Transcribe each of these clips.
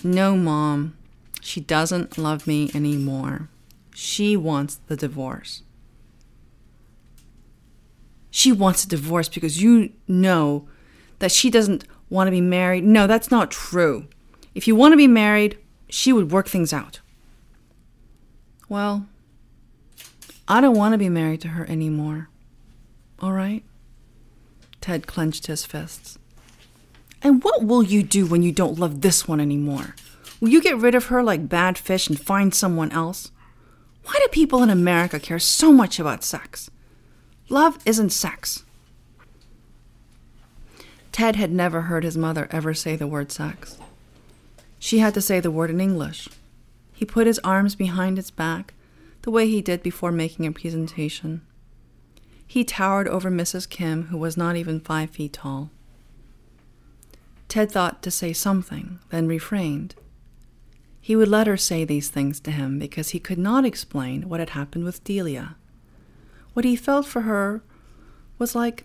No, Mom. She doesn't love me anymore. She wants the divorce. She wants a divorce because you know that she doesn't want to be married. No, that's not true. If you want to be married, she would work things out. Well, I don't want to be married to her anymore. All right? Ted clenched his fists. And what will you do when you don't love this one anymore? Will you get rid of her like bad fish and find someone else? Why do people in America care so much about sex? Love isn't sex. Ted had never heard his mother ever say the word sex. She had to say the word in English. He put his arms behind his back, the way he did before making a presentation. He towered over Mrs. Kim, who was not even 5 feet tall. Ted thought to say something, then refrained. He would let her say these things to him because he could not explain what had happened with Delia. What he felt for her was like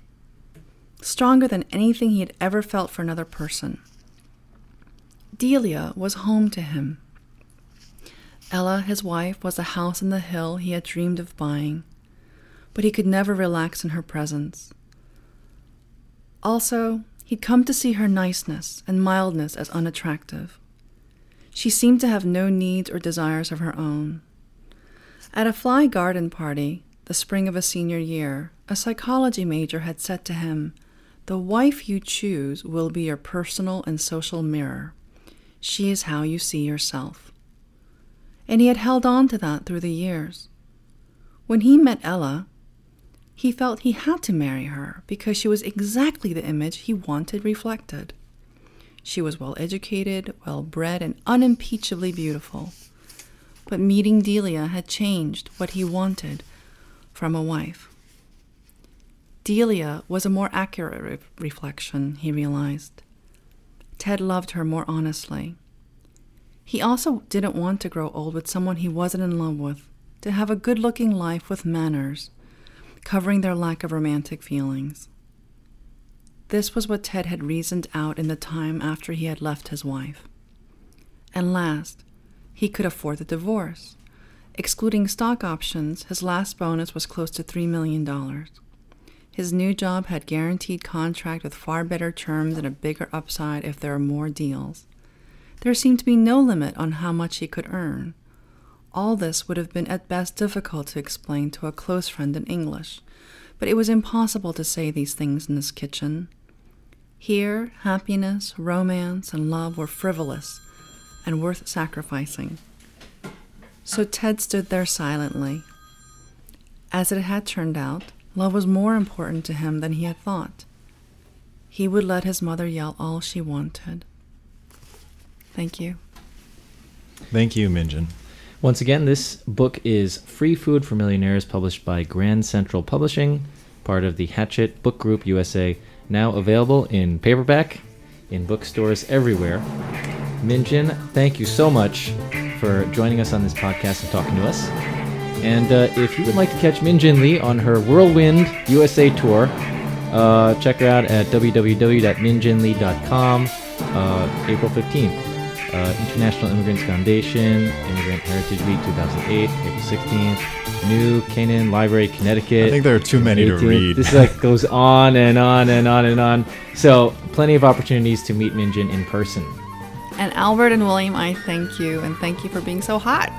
stronger than anything he had ever felt for another person. Delia was home to him. Ella, his wife, was a house in the hill he had dreamed of buying, but he could never relax in her presence. Also, he'd come to see her niceness and mildness as unattractive. She seemed to have no needs or desires of her own. At a fly garden party, the spring of a senior year, a psychology major had said to him, "The wife you choose will be your personal and social mirror. She is how you see yourself." And he had held on to that through the years. When he met Ella, he felt he had to marry her because she was exactly the image he wanted reflected. She was well-educated, well-bred, and unimpeachably beautiful. But meeting Delia had changed what he wanted from a wife. Delia was a more accurate reflection, he realized. Ted loved her more honestly. He also didn't want to grow old with someone he wasn't in love with, to have a good-looking life with manners, covering their lack of romantic feelings. This was what Ted had reasoned out in the time after he had left his wife. And last, he could afford the divorce. Excluding stock options, his last bonus was close to $3 million. His new job had guaranteed contract with far better terms and a bigger upside if there were more deals. There seemed to be no limit on how much he could earn. All this would have been at best difficult to explain to a close friend in English, but it was impossible to say these things in this kitchen. Here, happiness, romance, and love were frivolous and worth sacrificing. So Ted stood there silently. As it had turned out, love was more important to him than he had thought. He would let his mother yell all she wanted. Thank you. Thank you, Min Jin. Once again, this book is Free Food for Millionaires, published by Grand Central Publishing, part of the Hachette Book Group USA, now available in paperback in bookstores everywhere. Min Jin, thank you so much for joining us on this podcast and talking to us. And if you would like to catch Min Jin Lee on her Whirlwind USA tour, check her out at www.minjinlee.com, April 15th. International Immigrants Foundation, Immigrant Heritage Week 2008, April 16th, New Canaan Library, Connecticut. I think there are too many to read. This goes on and on and on and on. So plenty of opportunities to meet Min Jin in person. And Albert and William, I thank you, and thank you for being so hot.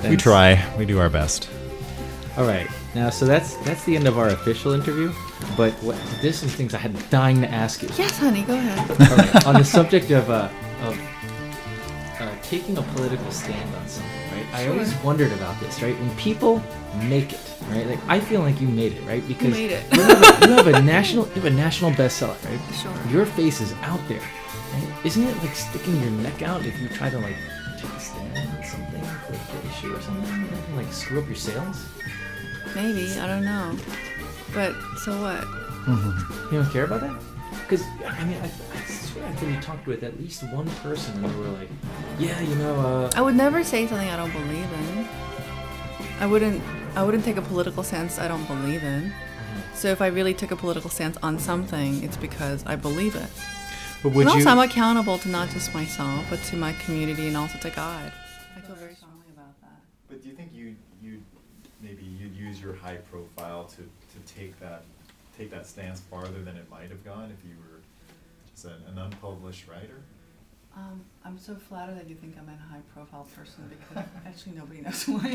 We try. We do our best. All right. Now, so that's the end of our official interview. But there's some things I had dying to ask you. Yes, honey, go ahead. All right. On the subject of taking a political stand on something, right? Sure. I always wondered about this, right? When people make it, right? Like, I feel like you made it, right? Because you made it. you have a national bestseller, right? Sure. Your face is out there. Right? Isn't it like sticking your neck out if you try to like take a stand on something, like the issue or something, that can like screw up your sales? Maybe, I don't know. But so what? Mm-hmm. You don't care about that? Because I mean, I swear I think we talked with at least one person and they were like, yeah, you know. I would never say something I don't believe in. I wouldn't take a political stance I don't believe in. So if I really took a political stance on something, it's because I believe it. But would and also, you? I'm accountable to not just myself, but to my community and also to God. I feel very strongly about that. But do you think you'd use your high profile to take that stance farther than it might have gone if you were just an unpublished writer? I'm so flattered that you think I'm a high-profile person because actually nobody knows who I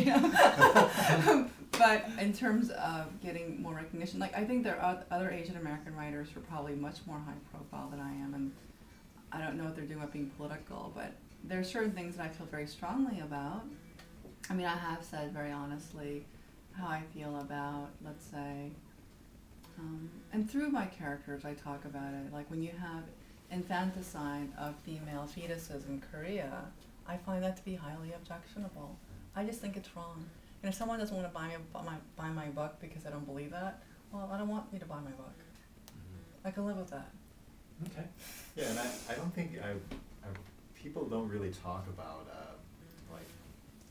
am. But in terms of getting more recognition, like I think there are other Asian American writers who are probably much more high-profile than I am, and I don't know what they're doing about being political, but there are certain things that I feel very strongly about. I mean, I have said very honestly how I feel about, let's say, and through my characters I talk about it, like when you have infanticide of female fetuses in Korea, I find that to be highly objectionable. I just think it's wrong. And if someone doesn't want to buy my book because I don't believe that, well, I don't want you to buy my book. I can live with that. Okay. Yeah, and I don't think people don't really talk about like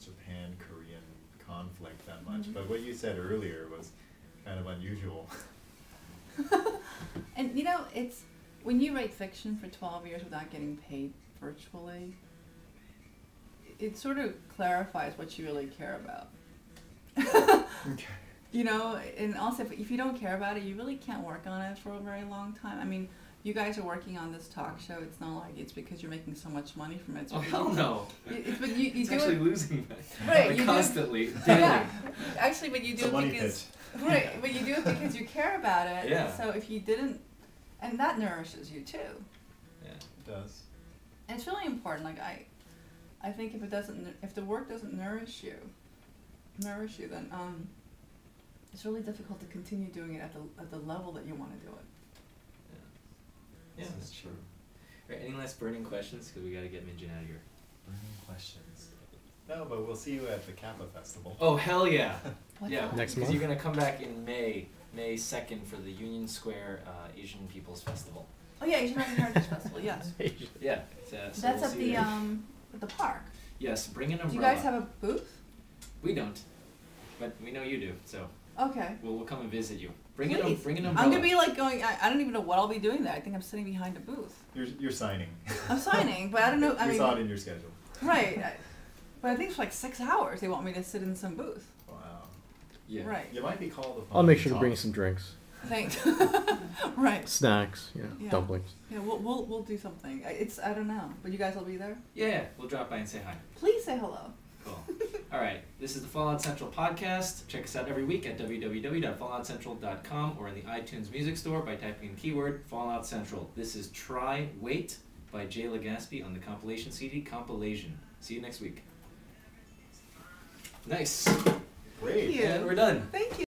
Japan-Korean conflict that much. But what you said earlier was kind of unusual. And you know, it's when you write fiction for 12 years without getting paid virtually, it sort of clarifies what you really care about. Okay. You know, and also if you don't care about it, you really can't work on it for a very long time. I mean, you guys are working on this talk show. It's not like it's because you're making so much money from it. It's Oh, hell no. But you It's do actually it, losing money. Right, you Constantly, do, daily. yeah. Actually, but you do It's a it money because pit. right, but you do it because you care about it. Yeah. So if you didn't, and that nourishes you too. Yeah. It does. And it's really important. Like I think if the work doesn't nourish you, then it's really difficult to continue doing it at the level that you want to do it. Yeah, This that's is true. Right, any last burning questions? Because we got to get Min Jin out of here. Burning questions. No, but we'll see you at the Kappa Festival. Oh, hell yeah. What's Yeah, that? Next because month? you're going to come back in May 2nd for the Union Square Asian People's Festival. Oh yeah, Asian American Heritage Festival. Yes. Yeah. So That's we'll at see the you there. at the park. Yes, bring an umbrella. Do you guys have a booth? We don't, but we know you do, so Okay. we'll come and visit you. Bring Please. bring an umbrella. I'm gonna be like going. I don't even know what I'll be doing there. I think I'm sitting behind a booth. You're signing. I'm signing, but I don't know. I You mean, saw it in your schedule. right. But I think for like 6 hours they want me to sit in some booth. Wow. Yeah. Right. You might be called upon. I'll make to sure to talk. bring some drinks, Thanks. Right. snacks, Yeah. dumplings. Yeah, we'll do something. I don't know, but you guys will be there. Yeah, we'll drop by and say hi. Please say hello. Cool. All right. This is the Fallout Central podcast. Check us out every week at www.falloutcentral.com or in the iTunes Music Store by typing in keyword Fallout Central. This is Try Wait by Jay Legaspi on the compilation CD Compilation. See you next week. Nice. Great. Thank you. And we're done. Thank you.